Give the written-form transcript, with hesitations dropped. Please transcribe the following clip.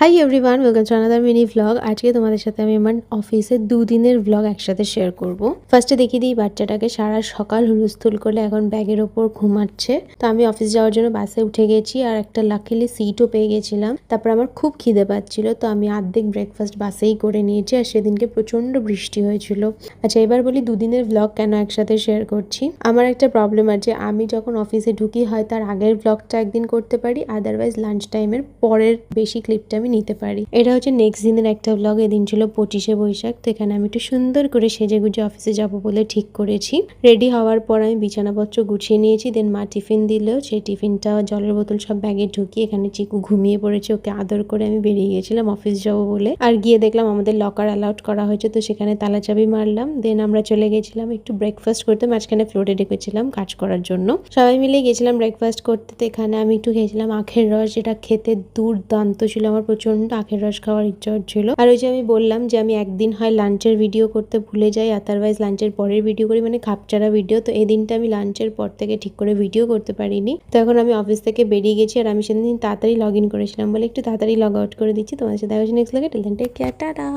Hi everyone, welcome to another mini vlog. আজকে তোমাদের সাথে আমি আমার অফিসের দুদিনের ভ্লগ একসাথে শেয়ার করব। ফার্স্টে দেখিয়ে দিই বাচ্চাটাকে সারা সকাল হুলস্থুল করলে এখন ব্যাগের ওপর ঘুমাচ্ছে। তো আমি অফিস যাওয়ার জন্য বাসে উঠে গেছি আর একটা লাকিলি সিটও পেয়ে গেছিলাম। তারপর আমার খুব খিদে পাচ্ছিল, তো আমি অর্ধেক ব্রেকফাস্ট বাসেই করে নিয়েছি। আর সেদিনকে প্রচন্ড বৃষ্টি হয়েছিল। আচ্ছা, এবার বলি দুদিনের ভ্লগ কেন একসাথে শেয়ার করছি। আমার একটা প্রবলেম আছে, আমি যখন অফিসে ঢুকি হয় তার আগের ভ্লগটা একদিন করতে পারি, আদারওয়াইজ লাঞ্চ টাইমের পরের বেশি ক্লিপটা আমি নিতে পারি। এটা হচ্ছে নেক্সট দিনের একটা ভ্লগ। এদিন ছিল 25শে বৈশাখ। তো এখানে আমি একটু সুন্দর করে সেজে গুজে অফিসে যাব বলে ঠিক করেছি। রেডি হওয়ার পর আমি বিছানাপত্র গুছিয়ে নিয়েছি। দেন মা টিফিন দিলেও সেই টিফিনটা, জলের বোতল সব ব্যাগে ঢুকিয়ে এখানে চিকু ঘুমিয়ে পড়েছে। ওকে আদর করে আমি বেরিয়ে গেছিলাম অফিস যাবো বলে। আর গিয়ে দেখলাম আমাদের লকার অ্যালাউড করা হয়েছে, তো সেখানে তালা চাবি মারলাম। দেন আমরা চলে গেছিলাম একটু ব্রেকফাস্ট করতে। মাঝখানে ফ্লোরে ডেকেছিলাম কাজ করার জন্য, সবাই মিলে গেছিলাম ব্রেকফাস্ট করতে। তো এখানে আমি একটু খেয়েছিলাম আখের রস, যেটা খেতে দুর্দান্ত ছিল। আমার প্রচন্ড আখের রস খাওয়ার ইচ্ছা হচ্ছিল। আর ওই যে আমি বললাম যে আমি একদিন হয় লাঞ্চের ভিডিও করতে ভুলে যাই, আদারওয়াইজ লাঞ্চের পরের ভিডিও করি, মানে খাপচারা ভিডিও। তো এই দিনটা আমি লাঞ্চের পর থেকে ঠিক করে ভিডিও করতে পারিনি। তো এখন আমি অফিস থেকে বেরিয়ে গেছি। আর আমি সেদিন তাড়াতাড়ি লগ ইন করেছিলাম বলে একটু তাড়াতাড়ি লগ আউট করে দিচ্ছি। তোমাদের সাথে দেখা হচ্ছে নেক্সট লাগে। টেল দেন টেক কেয়ার, টাটা।